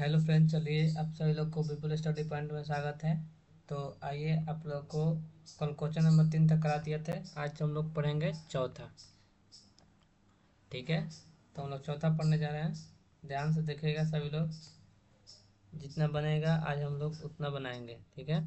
Hello friend, चलिए आप सभी लोग को विपुल स्टडी पॉइंट में स्वागत है। तो आइए, आप लोग को कल क्वेश्चन नंबर 3 तक करा दिए थे। आज हम लोग पढ़ेंगे चौथा। ठीक है, तो हम लोग चौथा पढ़ने जा रहे हैं। ध्यान से देखिएगा सभी लोग। जितना बनेगा आज हम लोग उतना बनाएंगे। ठीक है,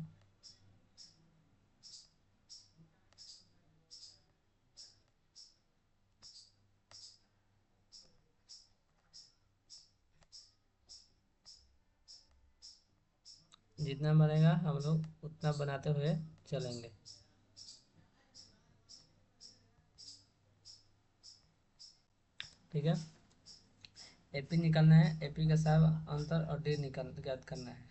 जितना बनेगा हम लोग उतना बनाते हुए चलेंगे। ठीक है, एपी निकालना है। एपी का सार अंतर और डी निकाल ज्ञात करना है।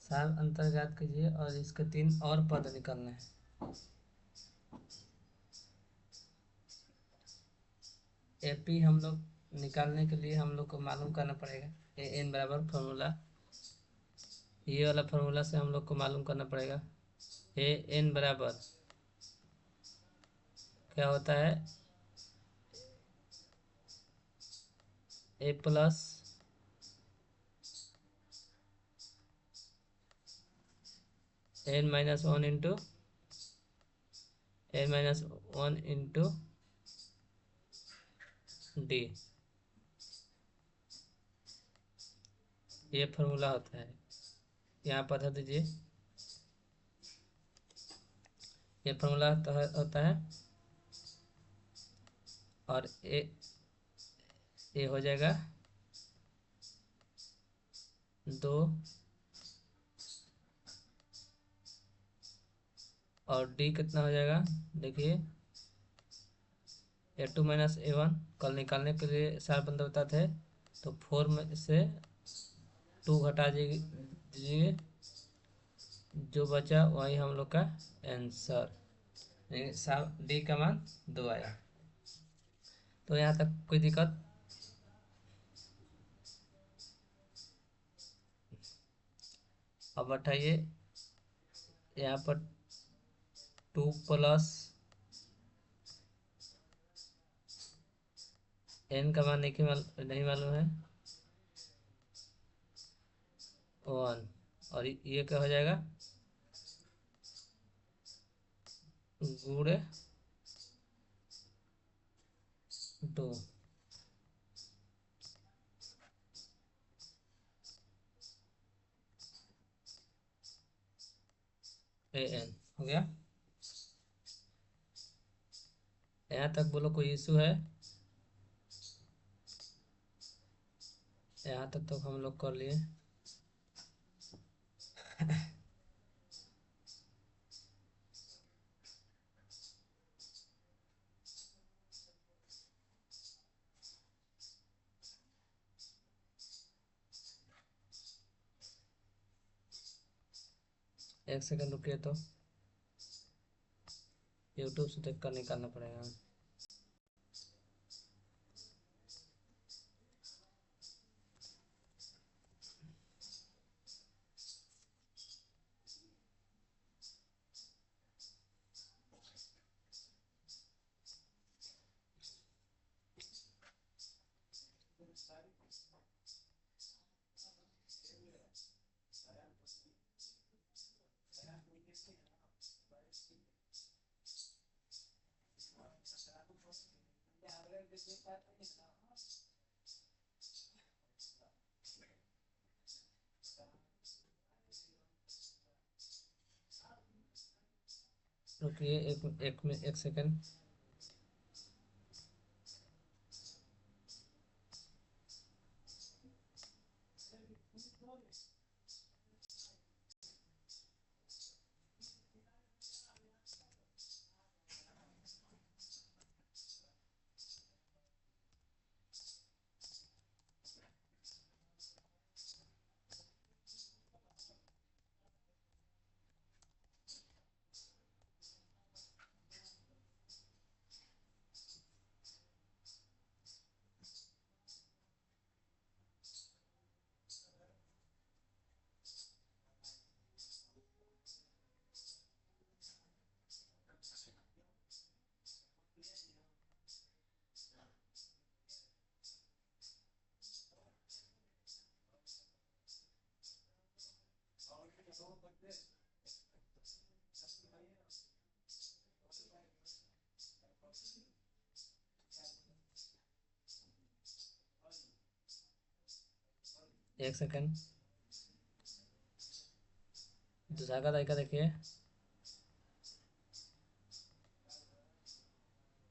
सार अंतर ज्ञात कीजिए और इसके 3 और पद निकालना है। एपी हम लोग निकालने के लिए हम लोग को मालूम करना पड़ेगा ए एन बराबर फॉर्मूला। ये वाला फॉर्मूला से हम लोग को मालूम करना पड़ेगा ए एन बराबर क्या होता है, a plus n minus one into d. ये फॉर्मूला होता है। यहाँ पर बता दीजिए, ये फॉर्मूला होता है। और ए हो जाएगा 2 और डी कितना हो जाएगा। देखिए, ए टू माइनस ए वन कल निकालने के लिए सार बंदा बताते हैं। तो 4 में से 2 घटा दीजिए, जो बचा वही हम लोग का आंसर। सार डी का मान 2 आया। तो यहाँ तक कोई दिक्कत। अब बैठाइए, यहाँ पर 2 प्लस एन का मान नहीं मालूम है 1। और ये क्या हो जाएगा, गुणे 2। ए एन हो गया। यहाँ तक बोलो कोई इशू है? यहाँ तक तो हम लोग कर लिए। एक सेकंड रुकिए, तो यूट्यूब से देख कर निकालना पड़ेगा। रुकिए एक सेकंड। एक सेकेंड, दूसरा का तरीका देखिए।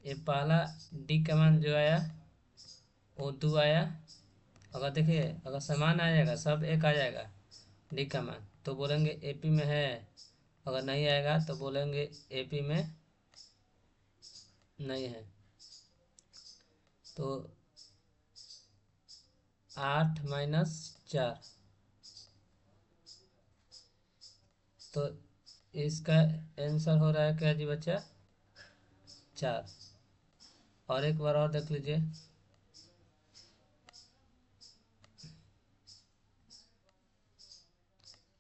ये पहला डी कमान जो आया वो 2 आया। अगर देखिए अगर समान आ जाएगा सब एक आ जाएगा डी कमान तो बोलेंगे एपी में है, अगर नहीं आएगा तो बोलेंगे एपी में नहीं है। तो 8 - 4, तो इसका आंसर हो रहा है क्या जी बच्चा? 4। और एक बार और देख लीजिए।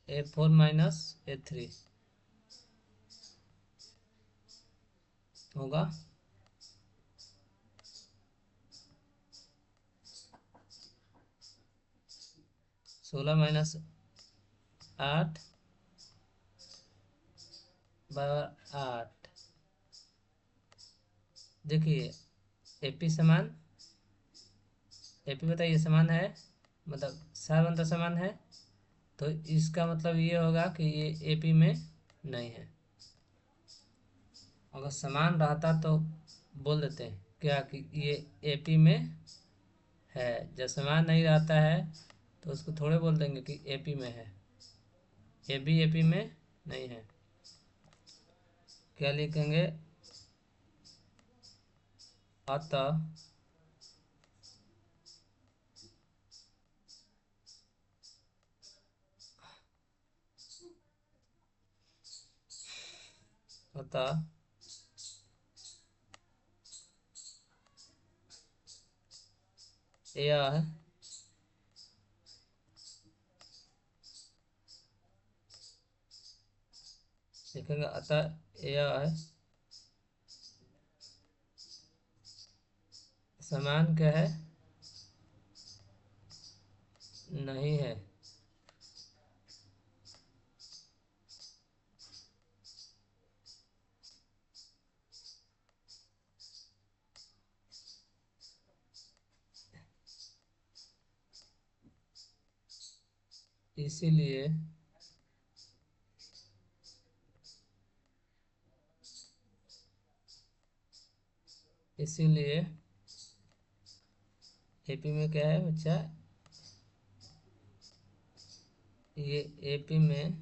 A4 - A3 होगा 16 - 8 = 8। देखिए एपी समान, एपी बताइए समान है, मतलब सार अंतर समान है, तो इसका मतलब ये होगा कि ये एपी में नहीं है। अगर समान रहता तो बोल देते हैं क्या कि ये एपी में है। जब समान नहीं रहता है तो उसको थोड़े बोल देंगे कि एपी में है। ये भी एपी में नहीं है। क्या लिखेंगे? अतः अतः यह लिखेंगे, अतः यह समान क्या है? नहीं है। इसीलिए इसीलिए एपी में क्या है बच्चा? ये एपी में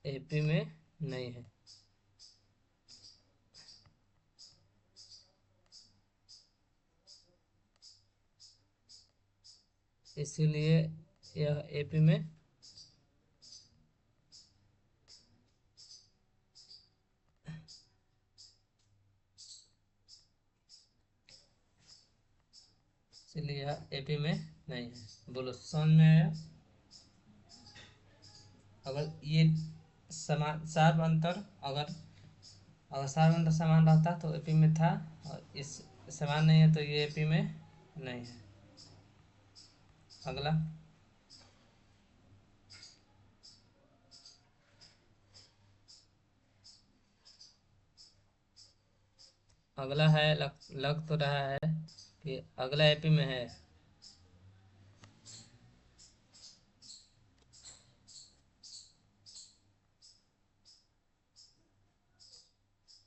एपी में नहीं है। इसीलिए यह एपी में इसीलिए यह एपी में नहीं है। बोलो समझ में आया? अगर ये समान सार अंतर अगर अगर सार अंतर समान रहता तो एपी में था, और इस समान नहीं है तो ये एपी में नहीं है। अगला अगला है, लग तो रहा है कि अगला एपी में है।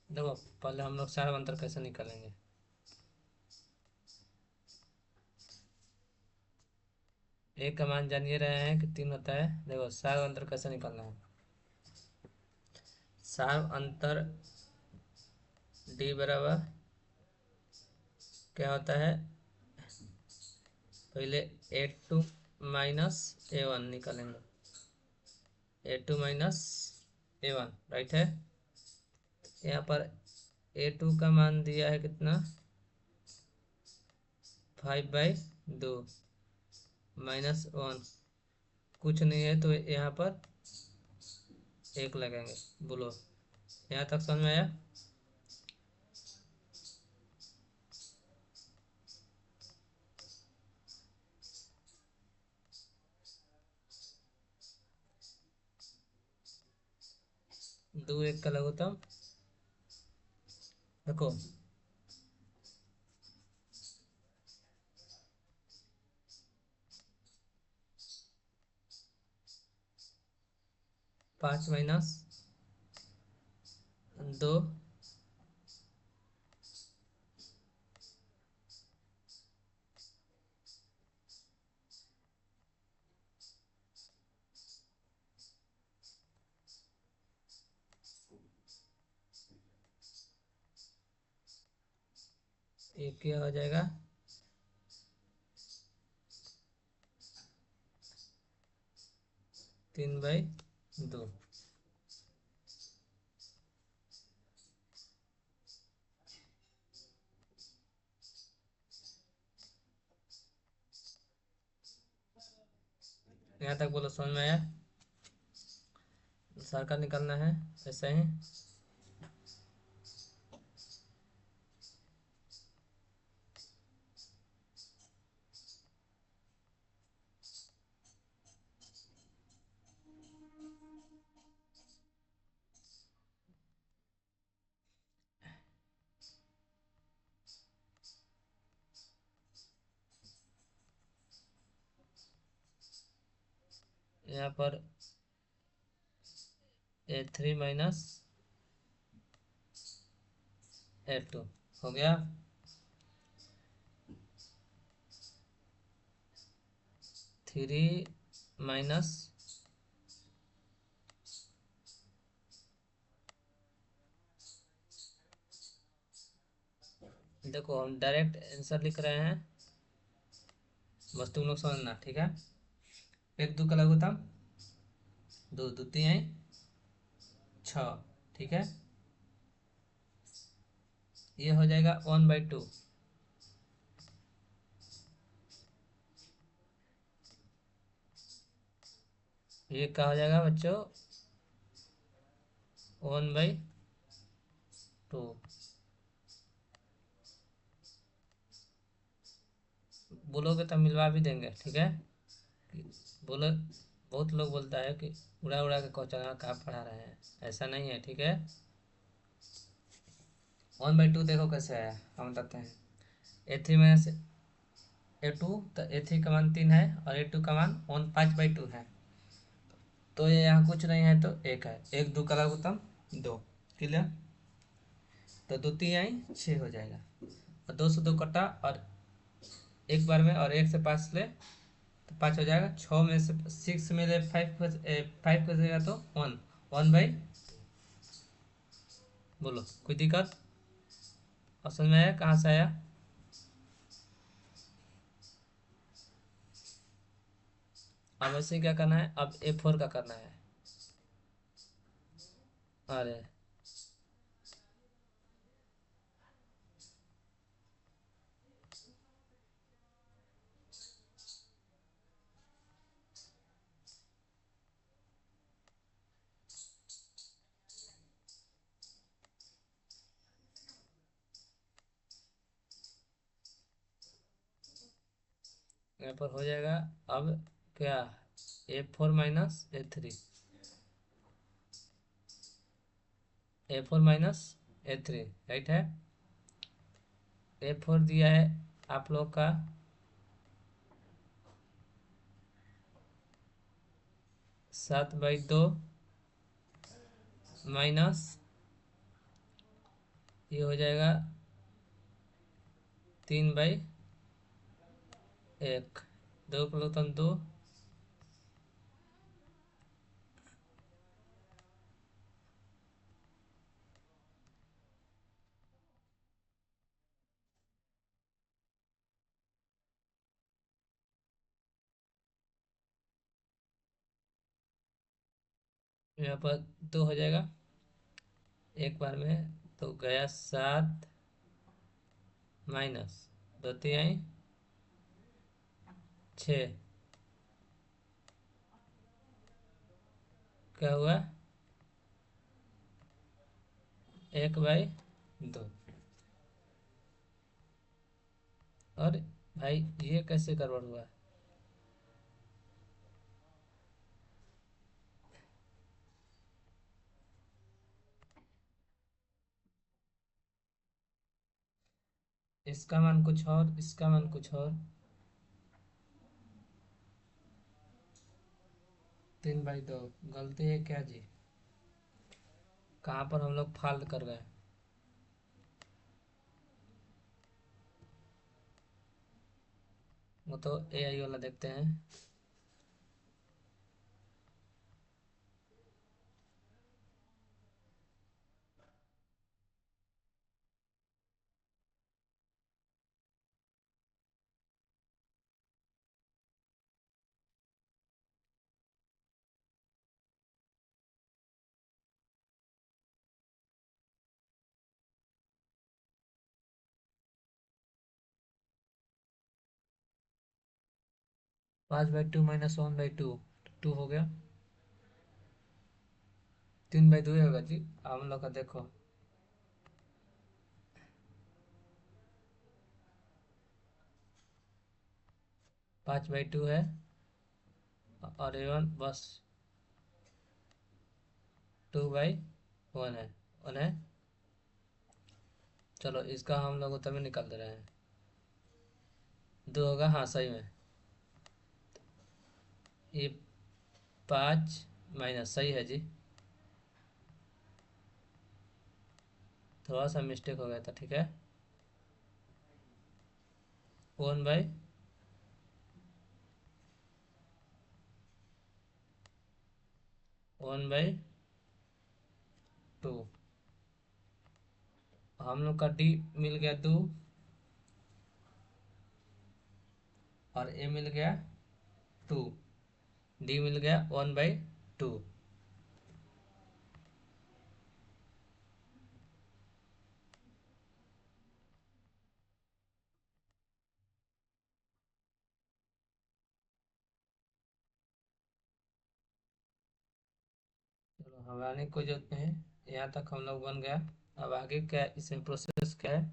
देखो पहले हम लोग सार अंतर कैसे निकालेंगे। एक का मान जान ये रहे हैं कि 3 होता है। देखो सार अंतर कैसे निकालना है। सार अंतर डी बराबर क्या होता है? पहले A2 - A1 निकालेंगे। A2 - A1 राइट है। यहाँ पर A2 का मान दिया है कितना? 5/2 -1 कुछ नहीं है तो यहाँ पर 1 लगेंगे। बोलो यहाँ तक समझ में आया? दो एक का लघुत्तम देखो, 5 - 2 एक क्या हो जाएगा, 3/2। यहाँ तक बोलो समझ में आया? सर्कल निकालना है ऐसे ही। यहाँ पर A3 - A2 हो गया। 3 माइनस देखो हम डायरेक्ट आंसर लिख रहे हैं, बस तुम लोग समझना, ठीक है। एक दो का लघुत्तम, दो दो तीन 6, ठीक है। ये हो जाएगा 1/2। ये क्या हो जाएगा बच्चों, 1/2। बोलोगे तो मिलवा भी देंगे, ठीक है। बोलो, बहुत लोग बोलता है कि उड़ा उड़ा के क्वेश्चन कहाँ पढ़ा रहे हैं, ऐसा नहीं है, ठीक है। 1/2 देखो कैसे आया, हम बताते हैं। A3 में से A2, तो A3 का मान 3 है और A2 का मान 5/2 है, तो ये यहाँ कुछ नहीं है तो एक है। एक दो का लघुत्तम 2, क्लियर। तो दो तीन आई 6 हो जाएगा, और 2 से 2 कटा और एक बार में, और एक से 5 ले तो 5 हो जाएगा। 6 में से 6 में ले 5 5 हो जाएगा तो 1 बोलो कोई दिक्कत? और समझ में आया कहाँ से आया? अब ऐसे क्या करना है, अब A4 का करना है। अरे यहाँ पर हो जाएगा अब क्या, A4 - A3 राइट है। A4 दिया है आप लोग का 7/2 माइनस, ये हो जाएगा 3/1। 2 किलो तन 2, यहाँ पर 2 हो जाएगा एक बार में, तो गया 7 माइनस 2 3 6, क्या हुआ 1/2। और भाई ये कैसे गड़बड़ हुआ? इसका मान कुछ और, इसका मान कुछ और। 3/2 गलती है क्या जी? कहाँ पर हम लोग फाल्ट कर गए? वो तो AI वाला देखते हैं। 5/2 माइनस 1/2, 2 हो गया। 3/2 ही होगा जी, हम लोग का देखो। 5/2 है और A1 बस 2/1 है, 1 है। चलो इसका हम लोग उत्तर में निकाल दे रहे हैं। 2 होगा, हाँ सही में। ये 5 माइनस सही है जी। थोड़ा सा मिस्टेक हो गया था, ठीक है। 1/1/2। हम लोग का D मिल गया 2 और A मिल गया 2। D मिल गया 1/2। चलो हमारे कोई जरूरत नहीं है, यहाँ तक हम लोग बन गया। अब आगे क्या इसमें प्रोसेस क्या है?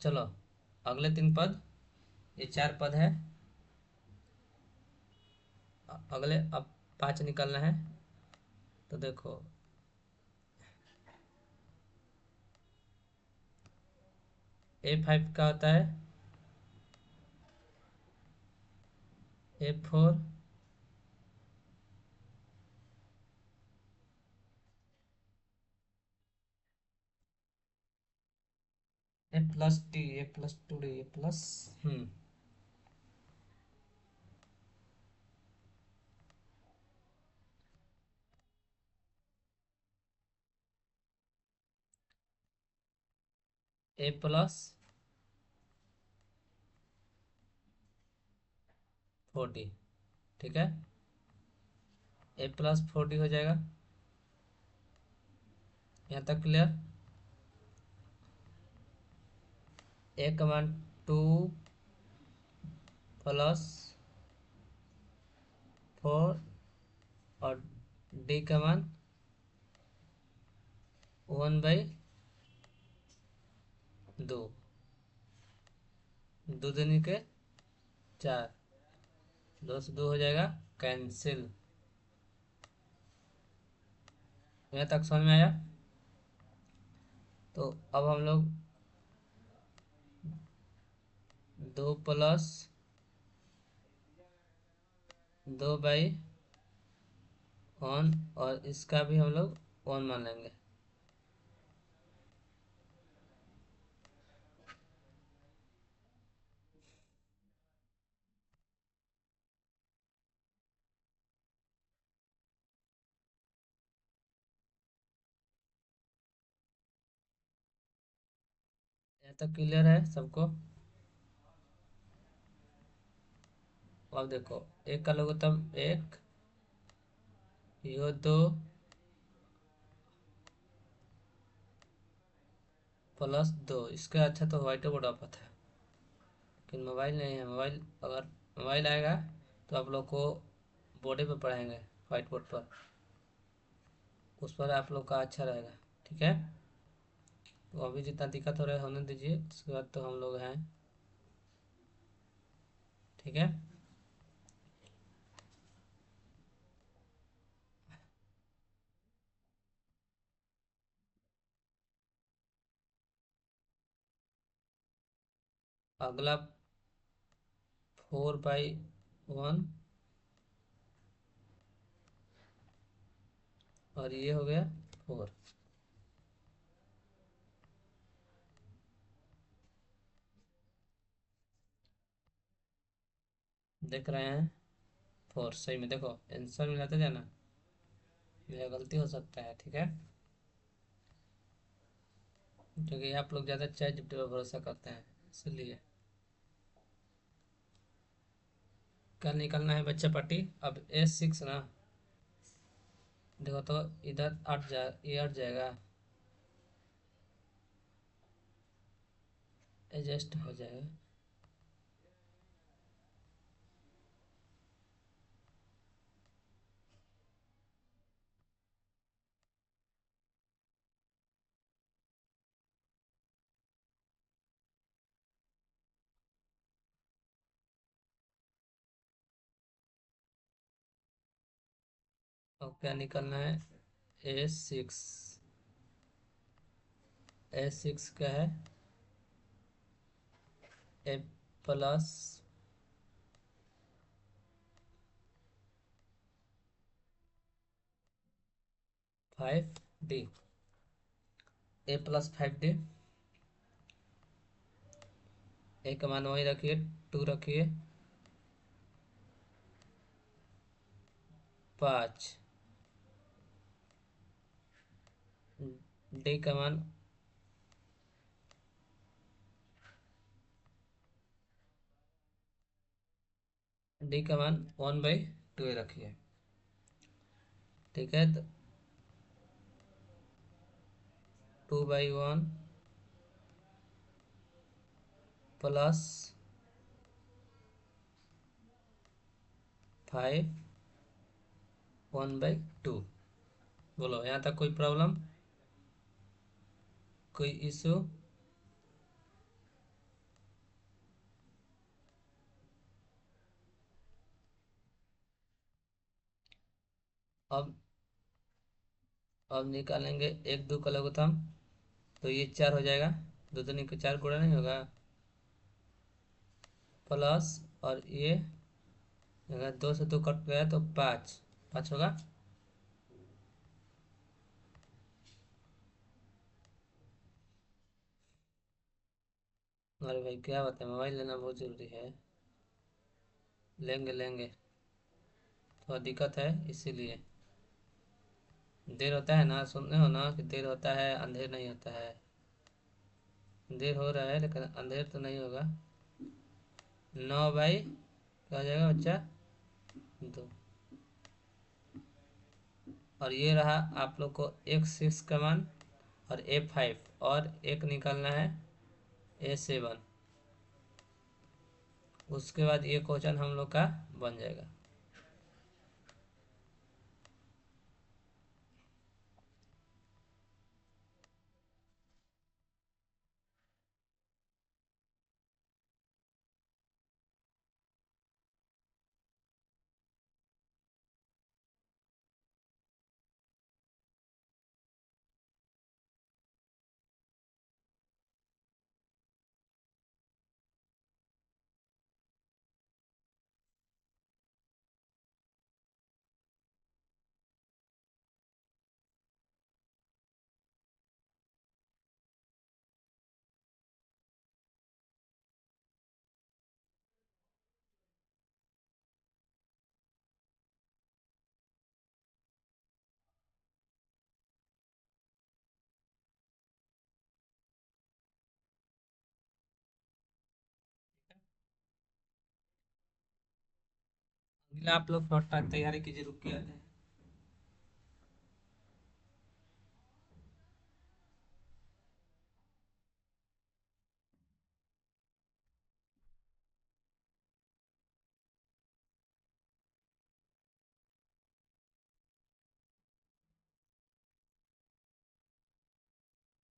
चलो अगले 3 पद, ये 4 पद है। अगले अब 5 निकालना है। तो देखो A5 का होता है A4 A+D A+2D A plus A+4D, ठीक है। A+4D हो जाएगा। यहाँ तक क्लियर? A का मान 2+4 और D का मान 1/2। 2 दूनी के 4, 2 से 2 हो जाएगा कैंसिल। यहाँ तक समझ में आया? तो अब हम लोग 2+2/1 और इसका भी हम लोग 1 मान लेंगे। यहाँ तक क्लियर है सबको? अब देखो एक का लघुत्तम 1, यो 2 +2। इसका अच्छा तो व्हाइट बोर्ड ऑफ है, लेकिन मोबाइल नहीं है। मोबाइल अगर मोबाइल आएगा तो आप लोग को बोर्डे पे पढ़ाएंगे, व्हाइट बोर्ड पर। उस पर आप लोग का अच्छा रहेगा, ठीक है। तो अभी जितना दिक्कत हो रहा है होने दीजिए, उसके बाद तो हम लोग हैं, ठीक है। अगला 4/1 और ये हो गया 4। देख रहे हैं 4 सही में, देखो आंसर मिलाते जाना, मेरा गलती हो सकता है, ठीक है, क्योंकि आप लोग ज़्यादा चैट जीपीटी पर भरोसा करते हैं इसलिए। क्या निकलना है बच्चा पार्टी? अब S6 ना, देखो तो इधर ये हट जाएगा, एडजस्ट हो जाएगा। और क्या निकलना है? A6। A6 क्या है? A+5D। A+5D, ए का मान वही रखिए, 2 रखिए, 5। डी का मान, डी का मान 1/2 रखिए, ठीक है। तो 2/1 प्लस 5 1/2। बोलो यहाँ तक कोई प्रॉब्लम, कोई इशू? अब अब निकालेंगे 1 2 का लघुत्तम, तो ये 4 हो जाएगा, दो दूनी के 4 गुणा नहीं होगा, प्लस, और ये अगर 2 से 2 कट गया तो 5, 5 होगा। अरे भाई क्या बताए, मोबाइल लेना बहुत ज़रूरी है। लेंगे लेंगे, थोड़ा दिक्कत है इसीलिए। देर होता है ना, सुनते हो ना कि देर होता है अंधेर नहीं होता है। देर हो रहा है लेकिन अंधेर तो नहीं होगा। 9 बाई क्या हो जाएगा बच्चा? 2। और ये रहा आप लोग को X6 का मान, और A5, और एक निकालना है A7। उसके बाद ये क्वेश्चन हम लोग का बन जाएगा। अगला आप लोग थोड़ा तैयारी कीजिए, रुक के आते हैं।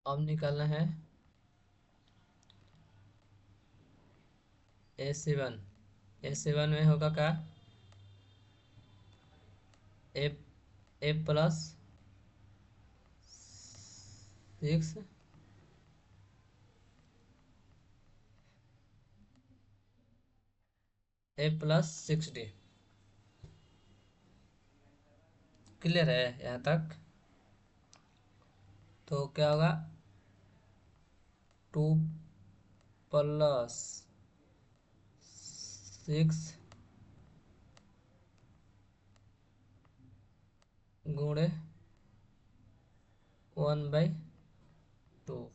अब निकालना है A7। A7 में होगा क्या? ए A+6 ए प्लस 6d। क्लियर है यहाँ तक? तो क्या होगा, 2 प्लस 6 गुणे 1/2।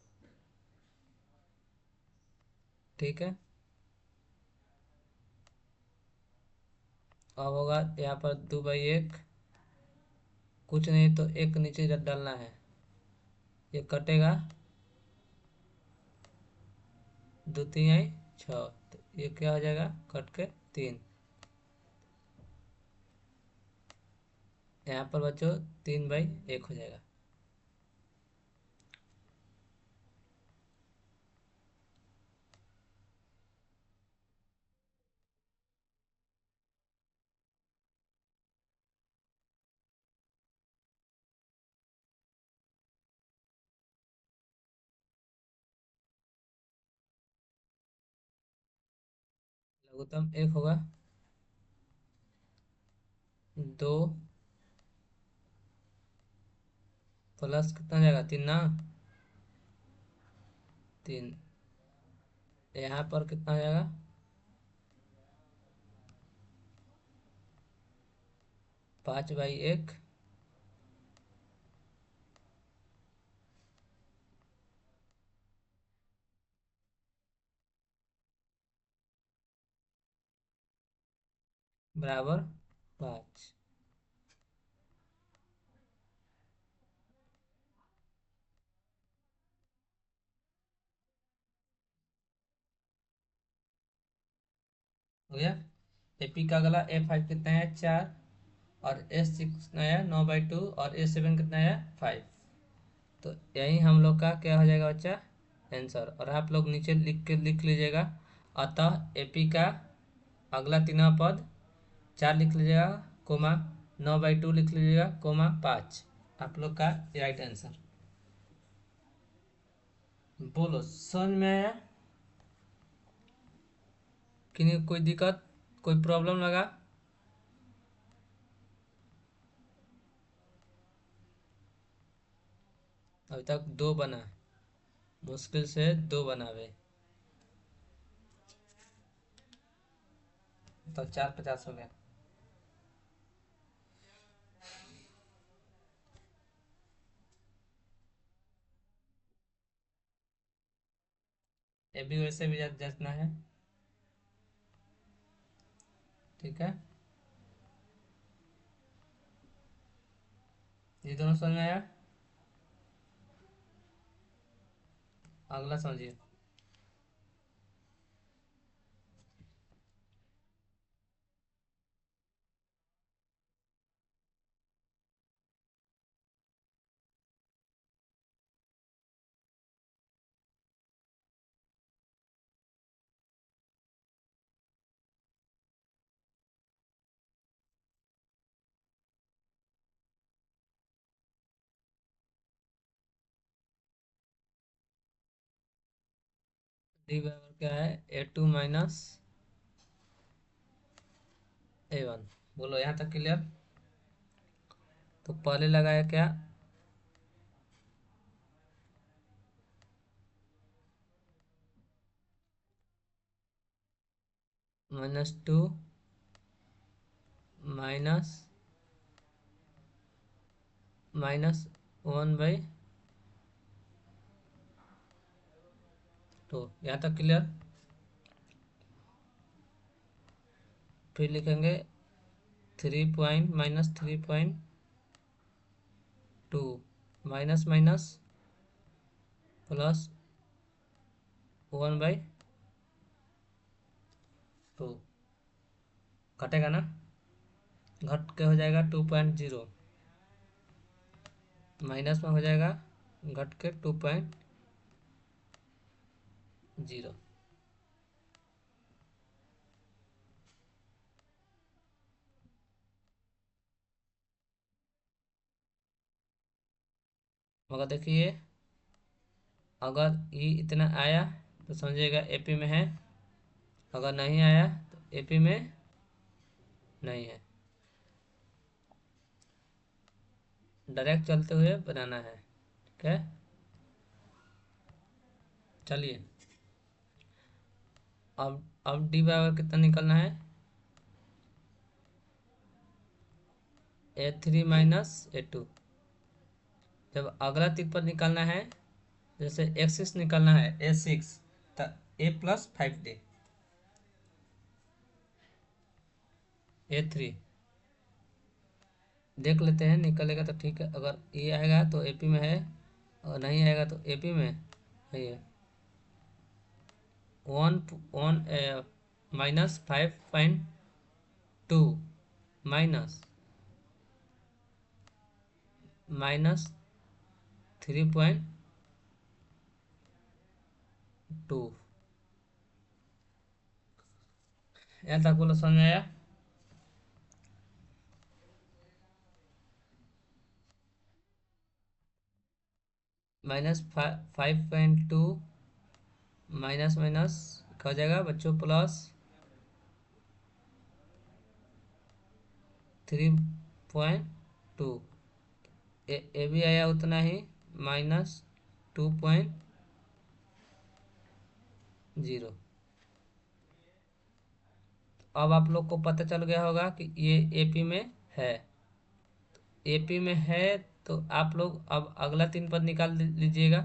ठीक है, अब होगा यहाँ पर 2/1, कुछ नहीं तो एक नीचे डालना है, ये कटेगा, 2×3=6, तो ये क्या हो जाएगा, कट के 3। यहाँ पर बच्चों 3/1 हो जाएगा। लघुत्तम 1 होगा, 2 प्लस कितना जाएगा, 3 ना, 3। यहाँ पर कितना जाएगा, 5/1 बराबर 5। हो गया। एपी का अगला A5 कितना है, 4, और A6 कितना है, 9/2, और A7 कितना है, 5। तो यही हम लोग का क्या हो जाएगा बच्चा, आंसर। और आप लोग नीचे लिख लीजिएगा, अतः एपी का अगला तीनों पद 4 लिख लीजिएगा, कोमा 9/2 लिख लीजिएगा, कोमा 5, आप लोग का राइट आंसर। बोलो समझ में आया कि नहीं, कोई दिक्कत, कोई प्रॉब्लम लगा? अभी तक 2 बना, मुश्किल से 2 बनावे, तो 4×50 हो गया। ये भी वैसे भी जांचना है। ठीक है, ये दोनों समझ में आया? अगला समझिए। डी बराबर क्या है, A2 माइनस A1। बोलो यहाँ तक क्लियर? तो पहले लगाया क्या, -2 माइनस 1/2। यहाँ तक क्लियर? फिर लिखेंगे 3.-3.2 माइनस माइनस प्लस 1/2, घटेगा ना, घट के हो जाएगा 2.0, माइनस में हो जाएगा घट के 2.0। मगर देखिए, अगर ये इतना आया तो समझिएगा एपी में है, अगर नहीं आया तो एपी में नहीं है, डायरेक्ट चलते हुए बनाना है। ठीक है, चलिए अब डी बराबर कितना निकलना है, A3 माइनस A2। जब अगला तीर पर निकालना है, जैसे एक्सिस निकालना है A6, तो A+5D A3 देख लेते हैं, निकलेगा तो ठीक है, अगर ये आएगा तो AP में है, और नहीं आएगा तो AP में है। ये 1 माइनस 5.2 माइनस -3.2। यहाँ तक बोलो, समझ में आया? -5.2 माइनस माइनस क्या हो जाएगा बच्चों, +3.2। ए भी आया उतना ही, -2.0। अब आप लोग को पता चल गया होगा कि ये एपी में है। एपी में है तो आप लोग अब अगला 3 पद निकाल लीजिएगा।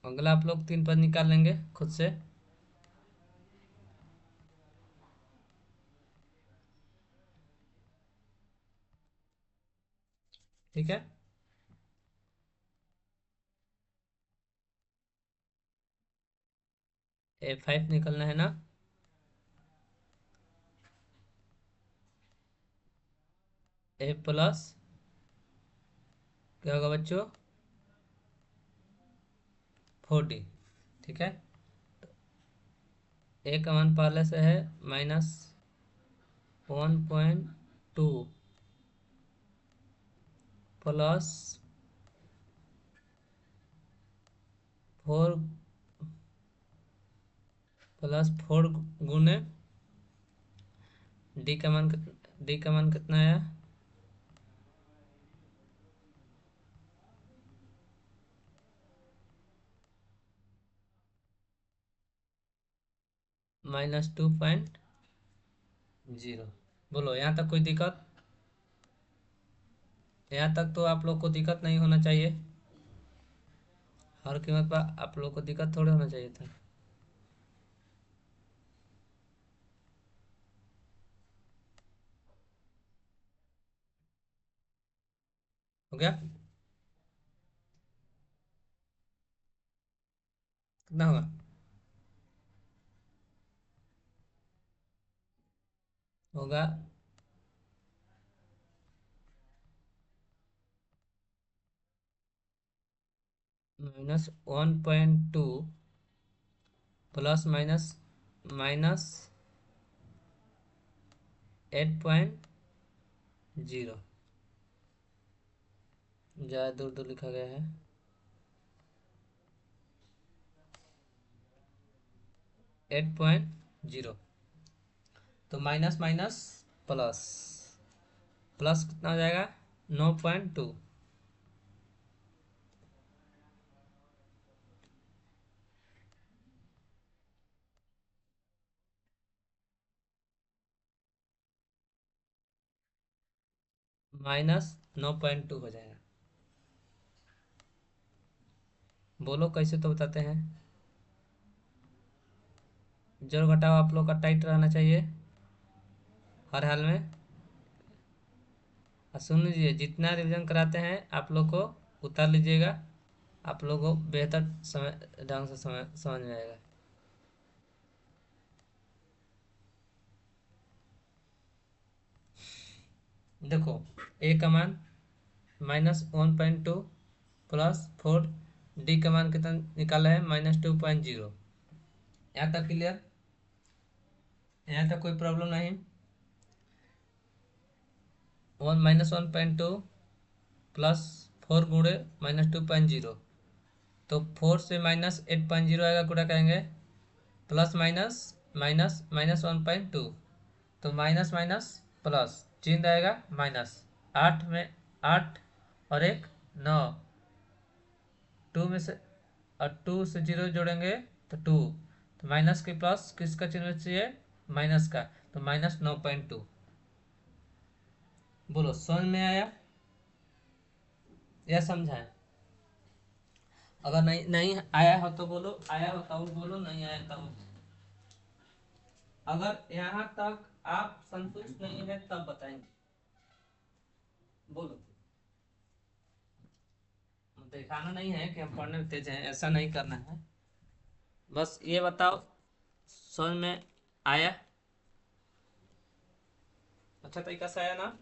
अगला आप लोग 3 पद निकाल लेंगे खुद से। ठीक है, A5 निकलना है ना, A+ क्या होगा बच्चों, 4D। ठीक है, ए का मान पहले से है -1.2 +4 गुने डी का मान कितना आया, -2.0। बोलो यहाँ तक कोई दिक्कत? यहाँ तक तो आप लोग को दिक्कत नहीं होना चाहिए, हर कीमत पर आप लोग को दिक्कत थोड़े होना चाहिए था। हो गया, कितना होगा, होगा -1.2 प्लस माइनस 8.0। ज़्यादा दूर दूर लिखा गया है, 8.0। तो माइनस माइनस प्लस, प्लस कितना हो जाएगा, 9.2। -9.2 हो जाएगा। बोलो कैसे, तो बताते हैं। जोड़ घटाव आप लोग का टाइट रहना चाहिए हर हाल में। और सुन लीजिए, जितना रिवीजन कराते हैं आप लोग को उतार लीजिएगा, आप लोग को बेहतर समय ढंग से समझ में आएगा। देखो, ए का मान -1.2 +4, डी का मान कितना निकाला है, -2.0। यहाँ तक क्लियर? यहाँ तक कोई प्रॉब्लम नहीं। 1 -1.2 +4 गुणे -2.0, तो 4 से -8.0 आएगा, गुणा करेंगे, प्लस माइनस माइनस माइनस 1.2, तो माइनस माइनस प्लस, चिन्ह रहेगा माइनस। 8 में 8 और 1 9, 2 में से, और 2 से 0 जोड़ेंगे तो 2, तो माइनस के प्लस किसका चिन्ह चाहिए, माइनस का, तो -9.2। बोलो समझ में आया या समझाएं? अगर नहीं नहीं आया हो तो बोलो, आया हो तब बोलो, नहीं आया तब। अगर यहाँ तक आप संतुष्ट नहीं है तब बताएंगे, बोलो। दिखाना नहीं है कि हम पढ़ने में तेज हैं, ऐसा नहीं करना है। बस ये बताओ समझ में आया, अच्छा तरीका से आया ना?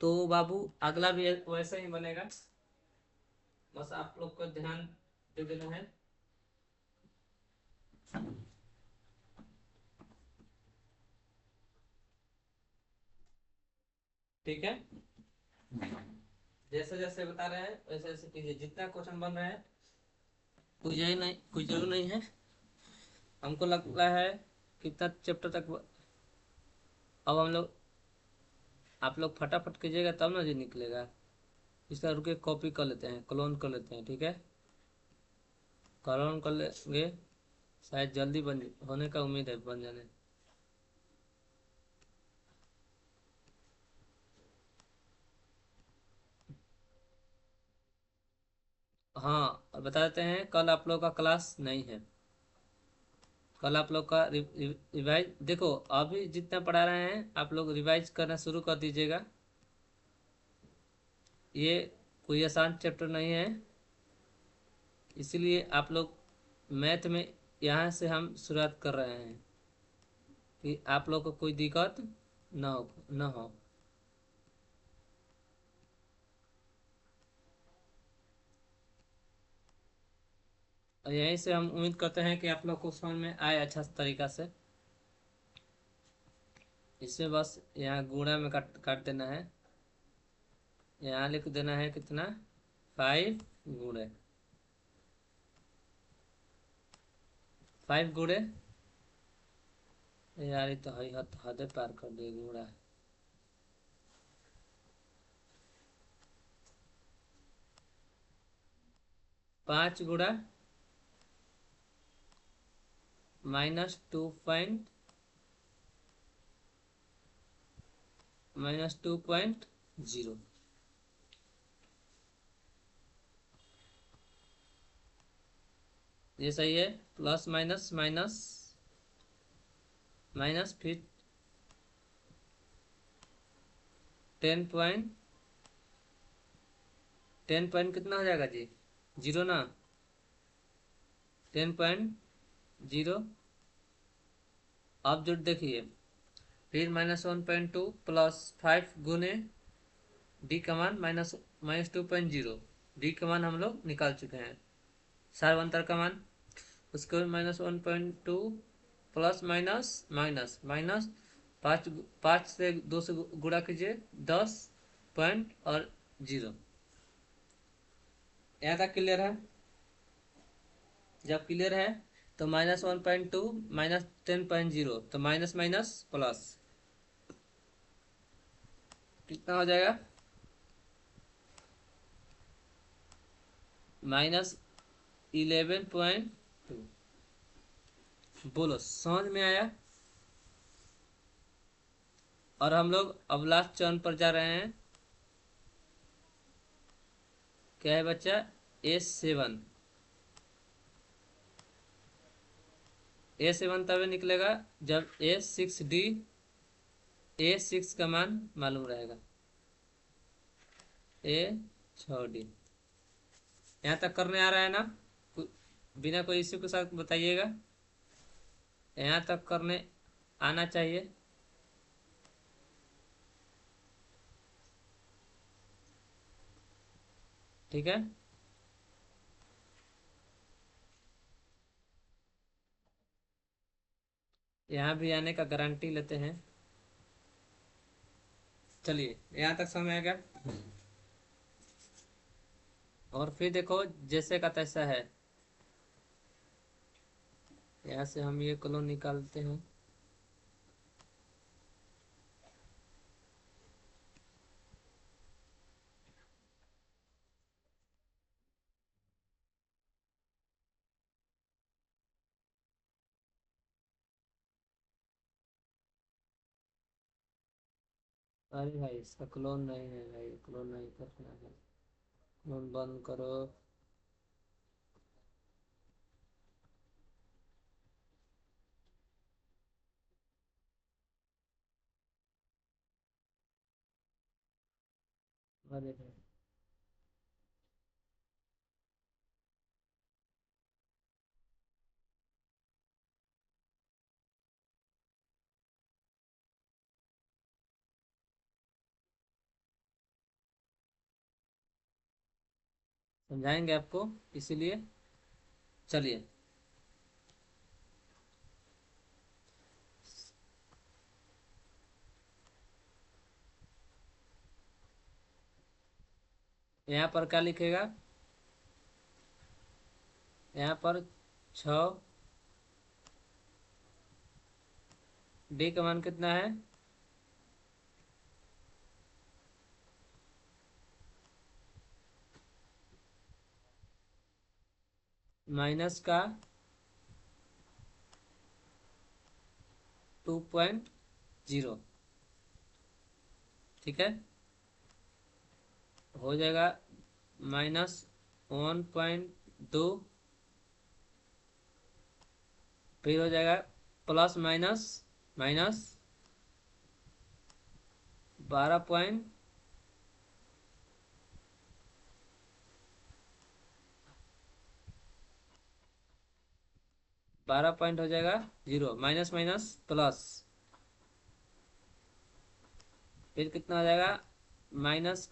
तो बाबू अगला भी वैसे ही बनेगा, बस आप लोग को ध्यान दे देना है। ठीक है, जैसे जैसे बता रहे हैं वैसे वैसे कीजिए, जितना क्वेश्चन बन रहा है कोई यही नहीं, कोई जरूर नहीं है। हमको लगता है कितना चैप्टर तक अब हम लोग, आप लोग फटाफट कीजिएगा तब ना जी निकलेगा। इसका रुके कॉपी कर लेते हैं, क्लोन कर लेते हैं, ठीक है, क्लोन कर लेंगे, शायद जल्दी बन होने का उम्मीद है, बन जाने। हाँ, और बता देते हैं कल आप लोग का क्लास नहीं है। कल आप लोग का रिवाइज देखो, अभी जितना पढ़ा रहे हैं आप लोग रिवाइज करना शुरू कर दीजिएगा। ये कोई आसान चैप्टर नहीं है, इसीलिए आप लोग मैथ में यहाँ से हम शुरुआत कर रहे हैं कि आप लोग को कोई दिक्कत ना हो। और यहीं से हम उम्मीद करते हैं कि आप लोग को समझ में आए अच्छा तरीका से। इसमें बस यहाँ गुणा में काट काट देना है, यहाँ लिख देना है कितना, 5 गुणे यार, ये तो हद पार कर दिए गुणा। 5 गुणा -2.0, ये सही है। प्लस माइनस माइनस माइनस, फिर 10 पॉइंट कितना हो जाएगा जी, 0 ना, 10.0। अब जो देखिए, फिर -1.2 प्लस 5 गुने डी का मान -2.0, डी का मान हम लोग निकाल चुके हैं, सार्वंतर का मान। उसके बाद -1.2 प्लस माइनस माइनस माइनस, 5 से 2 से गुणा कीजिए, 10 और 0। यहाँ तक क्लियर है? जब क्लियर है तो -1.2 -10.0, तो माइनस माइनस प्लस कितना हो जाएगा, -11.2। बोलो समझ में आया? और हम लोग अब लास्ट चरण पर जा रहे हैं, क्या है बच्चा, A7। A7 तभी निकलेगा जब A6 का मान मालूम रहेगा, A6D। यहाँ तक करने आ रहा है ना? बिना कोई इश्यू के साथ बताइएगा, यहाँ तक करने आना चाहिए। ठीक है, यहाँ भी आने का गारंटी लेते हैं। चलिए यहाँ तक समझ आ गया। और फिर देखो जैसे का तैसा है, यहाँ से हम ये कॉलम निकालते हैं। अरे भाई इसका क्लोन नहीं है भाई, क्लोन नहीं करना है, क्लोन बंद करो। अरे भाई समझाएंगे आपको, इसीलिए चलिए। यहाँ पर क्या लिखेगा, यहाँ पर 6, डी का मान कितना है, माइनस का 2.0। ठीक है, हो जाएगा -1.2, फिर हो जाएगा प्लस माइनस माइनस 12 पॉइंट हो जाएगा 0, माइनस माइनस प्लस, फिर कितना हो जाएगा, माइनस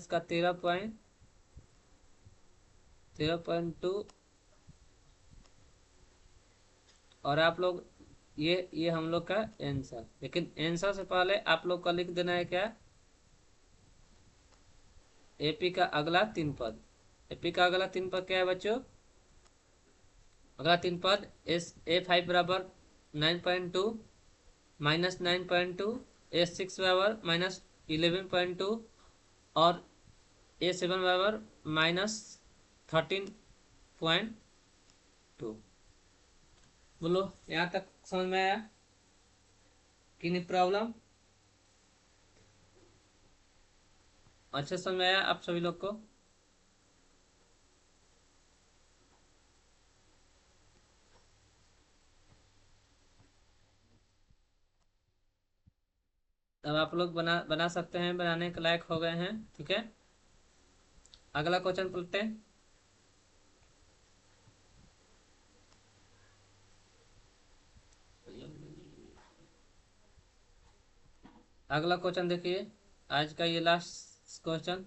का तेरह पॉइंट 2। और आप लोग ये हम लोग का आंसर, लेकिन आंसर से पहले आप लोग का लिख देना है क्या, एपी का अगला 3 पद। एपी का अगला 3 पद क्या है बच्चों, अगला 3 पद A5 बराबर 9.2 -9.2, A6 बराबर -11.2 और A7 बराबर -13.2। बोलो यहाँ तक समझ में आया कि नहीं प्रॉब्लम, अच्छे समझ में आया आप सभी लोग को। अब आप लोग बना बना सकते हैं, बनाने के लायक हो गए हैं। ठीक है, अगला क्वेश्चन पढ़ते हैं। अगला क्वेश्चन देखिए, आज का ये लास्ट क्वेश्चन,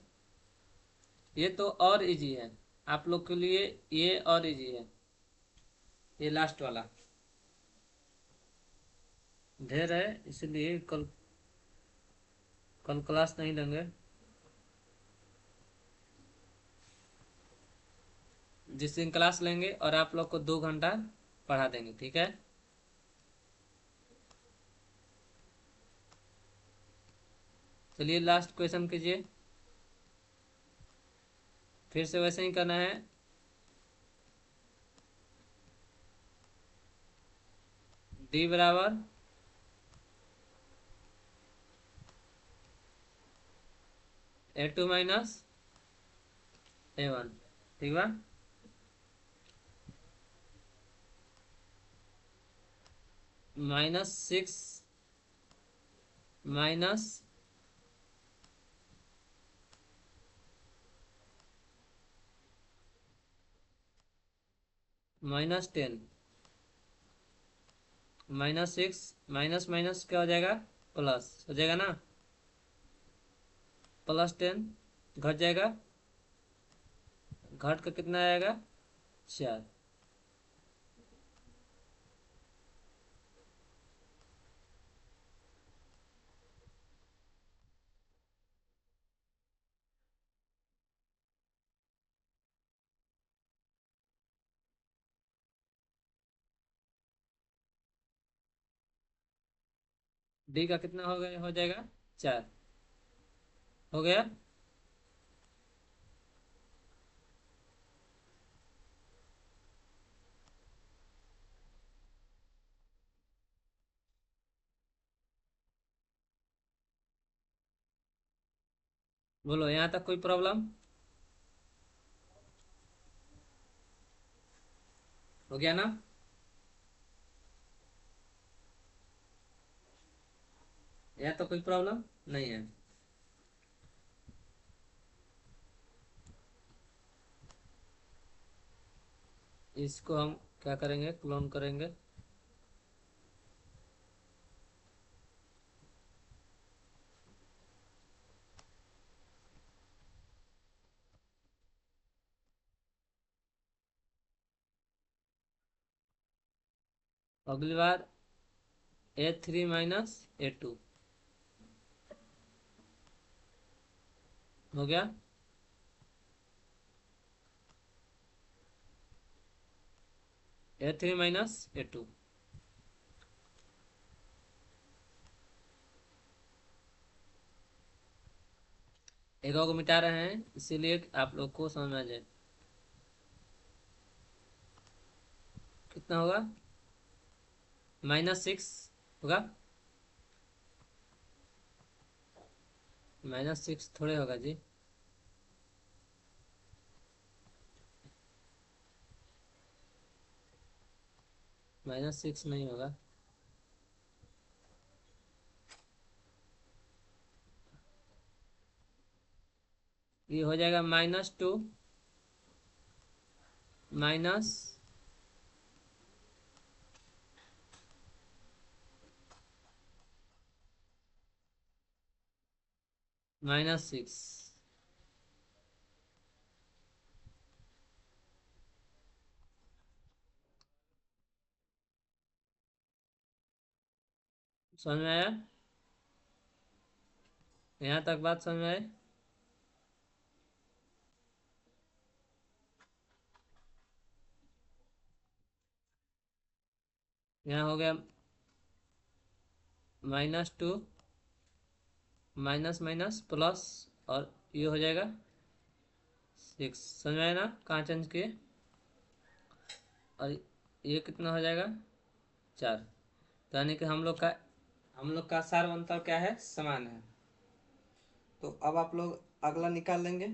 ये तो और इजी है आप लोग के लिए, ये और इजी है, ये लास्ट वाला ढेर है, इसलिए कल कल क्लास नहीं लेंगे, जिस दिन क्लास लेंगे और आप लोग को 2 घंटा पढ़ा देंगे। ठीक है, चलिए लास्ट क्वेश्चन कीजिए, फिर से वैसे ही करना है। डी बराबर A2 माइनस A1। ठीक बा, -6 माइनस -10, -6 माइनस माइनस क्या हो जाएगा, प्लस हो जाएगा ना, +10 घट जाएगा, घट का कितना आएगा, 4। डी का कितना हो गया, हो जाएगा 4। हो गया। बोलो यहाँ तक कोई प्रॉब्लम? हो गया ना? यहाँ तो कोई प्रॉब्लम नहीं है। इसको हम क्या करेंगे, क्लोन करेंगे। अगली बार A3 माइनस A2 हो गया। A3 minus A2। एक को मिटा रहे हैं इसीलिए आप लोग को समझ में आ जाए। कितना होगा? -6 होगा। -6 थोड़े होगा जी। -6 नहीं होगा। ये हो जाएगा -2 माइनस -6। समझ में आया? यहाँ तक बात समझ में आए? यहाँ हो गया -2 माइनस माइनस प्लस, और ये हो जाएगा 6। समझ में आया ना कहाँ चेंज किए? और ये कितना हो जाएगा 4। तो यानी कि हम लोग का सार अंतर क्या है, समान है। तो अब आप लोग अगला निकाल लेंगे।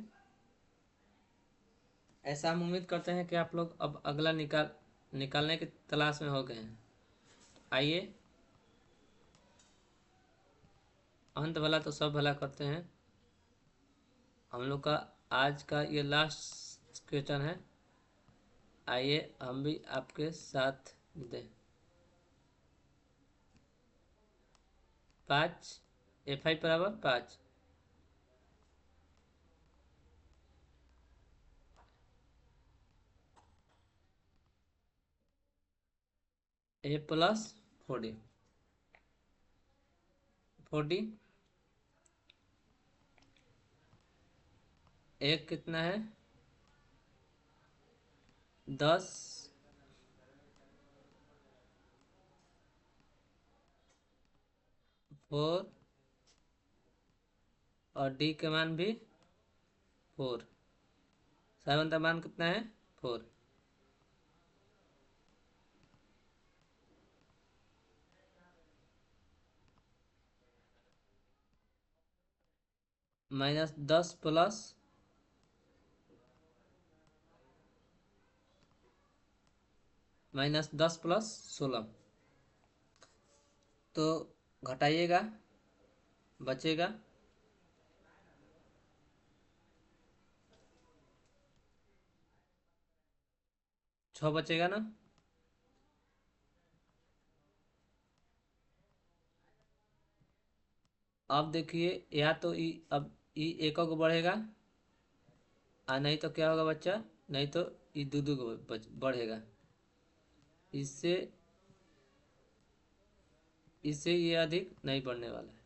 ऐसा हम उम्मीद करते हैं कि आप लोग अब अगला निकालने की तलाश में हो गए हैं। आइए, अंत भला तो सब भला करते हैं। हम लोग का आज का ये लास्ट क्वेश्चन है। आइए हम भी आपके साथ दें। 5 F5 बराबर 5। A plus 4D 4D। एक कितना है 10, 4, और D के मान भी 4। 7 का मान कितना है 4। -10 प्लस -10 प्लस 16। तो घटाइएगा, बचेगा 6 बचेगा ना। अब देखिए, या तो अब ई एक को बढ़ेगा, और नहीं तो क्या होगा बच्चा, नहीं तो ई दो को बढ़ेगा। इससे इससे ये अधिक नहीं बढ़ने वाला है।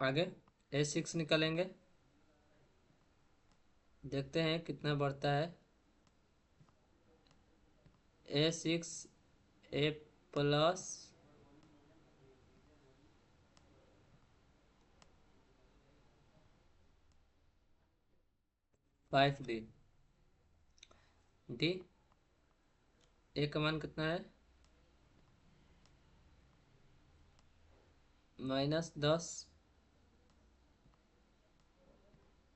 आगे A6 निकालेंगे, देखते हैं कितना बढ़ता है। A6A+ 5D। डी ए का मान कितना है? -10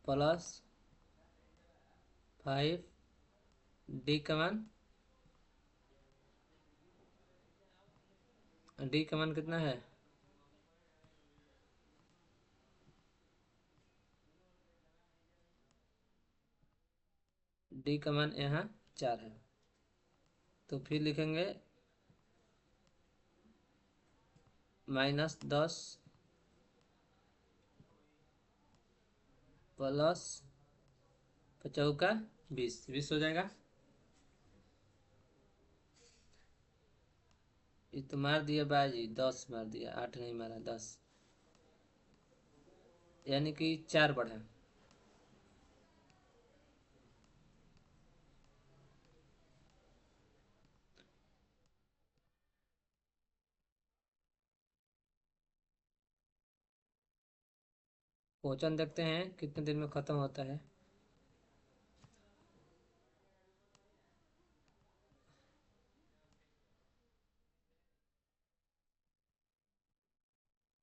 + 5। डी का मान कितना है? डी का मान यहाँ 4 है। तो फिर लिखेंगे -10 + 5 × 20 हो जाएगा। ये तो मार दिया बाजी, 10 मार दिया, 8 नहीं मारा, 10, यानी कि 4 बढ़े। क्वेश्चन देखते हैं कितने दिन में खत्म होता है।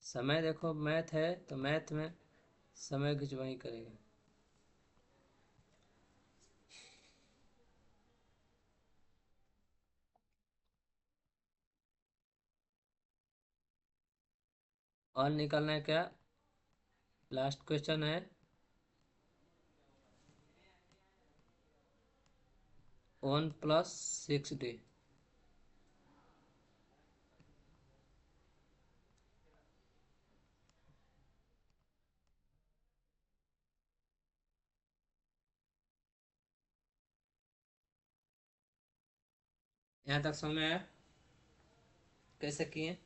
समय देखो, मैथ है तो मैथ में समय खिंचवाई करेगा। और निकालना है क्या? लास्ट क्वेश्चन है 1 + 6D। यहाँ तक समझ में आया कैसे किए?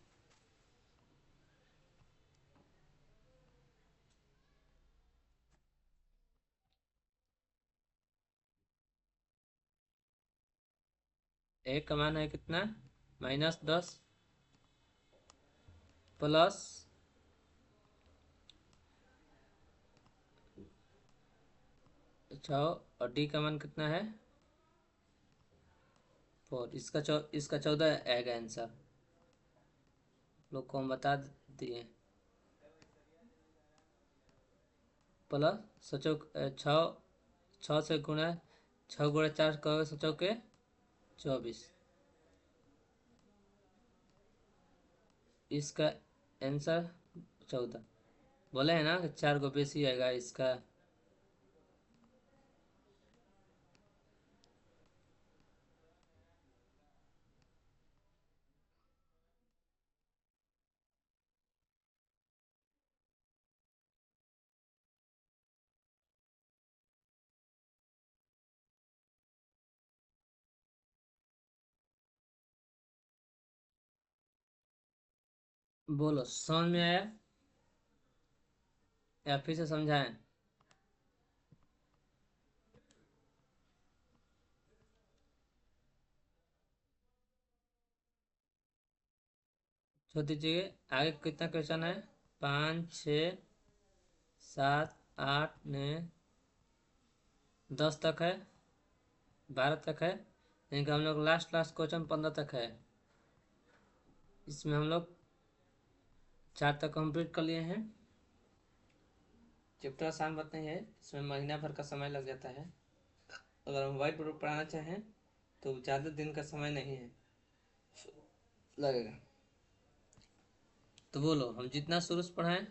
ए का मान है कितना? -10 + 6। और डी का मान कितना है? 4। इसका 14 आएगा आंसर। लोग को हम बता दिए। प्लस सोचो, 6 से गुणा, 6 × 4 करोगे, सोचो के 24। इसका आंसर 14। बोले हैं ना कि 4 को बेसी आएगा इसका। बोलो, समझ में आया या फिर से समझाएं? छोड़ दीजिए। आगे कितना क्वेश्चन है? 5, 6, 7, 8, 9, 10 तक है, 12 तक है। यानी कि हम लोग लास्ट क्वेश्चन 15 तक है। इसमें हम लोग 4 तक कंप्लीट कर लिए हैं। चैप्टर आसान बात नहीं है, इसमें महीना भर का समय लग जाता है। अगर हम वाइट बोर्ड पढ़ाना चाहें तो ज़्यादा दिन का समय नहीं है लगेगा। तो बोलो, हम जितना शुरू से पढ़ाएं,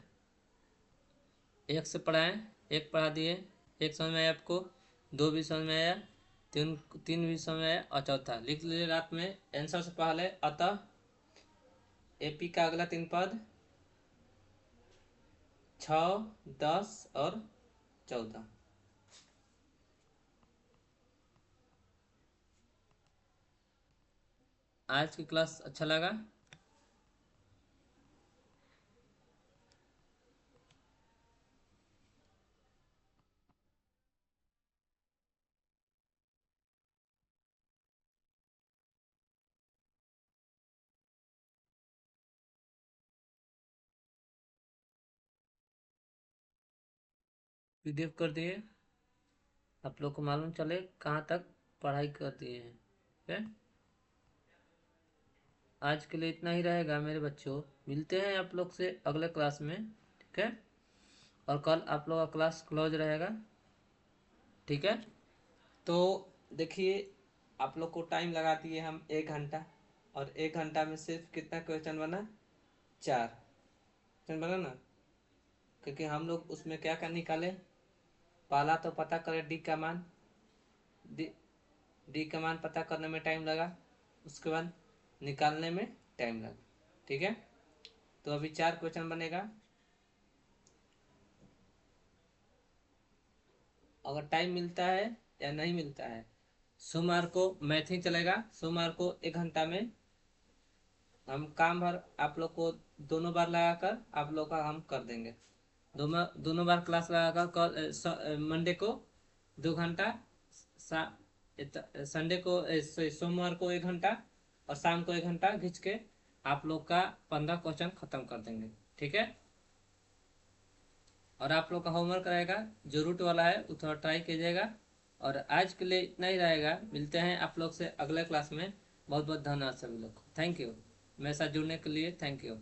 1 से पढ़ाएं, 1 पढ़ा दिए, 1 समझ में आया आपको, 2 भी समझ में आया, 3 भी समझ में आया, और चौथा लिख लीजिए रात में आंसर से पहले। अतः एपी का अगला 3 पद 6, 10 और 14। आज की क्लास अच्छा लगा? PDF कर दिए। आप लोग को मालूम चले कहाँ तक पढ़ाई कर दिए हैं। ठीक है, आज के लिए इतना ही रहेगा मेरे बच्चों। मिलते हैं आप लोग से अगले क्लास में। ठीक है, और कल आप लोग का क्लास क्लोज रहेगा। ठीक है, तो देखिए आप लोग को टाइम लगा दिए हम 1 घंटा, और 1 घंटा में सिर्फ कितना क्वेश्चन बना? 4 क्वेश्चन बना ना। क्योंकि हम लोग उसमें क्या क्या निकाले, पहला तो पता करें डी का मान। डी डी का मान पता करने में टाइम लगा, उसके बाद निकालने में टाइम लगा। ठीक है, तो अभी 4 क्वेश्चन बनेगा। अगर टाइम मिलता है या नहीं मिलता है, सोमवार को मैथ ही चलेगा। सोमवार को 1 घंटा में हम काम भर आप लोग को दोनों बार लगाकर आप लोग का हम कर देंगे। दोनों दोनों बार क्लास लगाकर कल मंडे को 2 घंटा, संडे को सोमवार को 1 घंटा, और शाम को 1 घंटा खींच के आप लोग का 15 क्वेश्चन खत्म कर देंगे। ठीक है, और आप लोग का होमवर्क रहेगा जो रूट वाला है वो थोड़ा ट्राई कीजिएगा। और आज के लिए इतना ही रहेगा, मिलते हैं आप लोग से अगले क्लास में। बहुत बहुत धन्यवाद सभी लोग को, थैंक यू। मेरे साथ जुड़ने के लिए थैंक यू।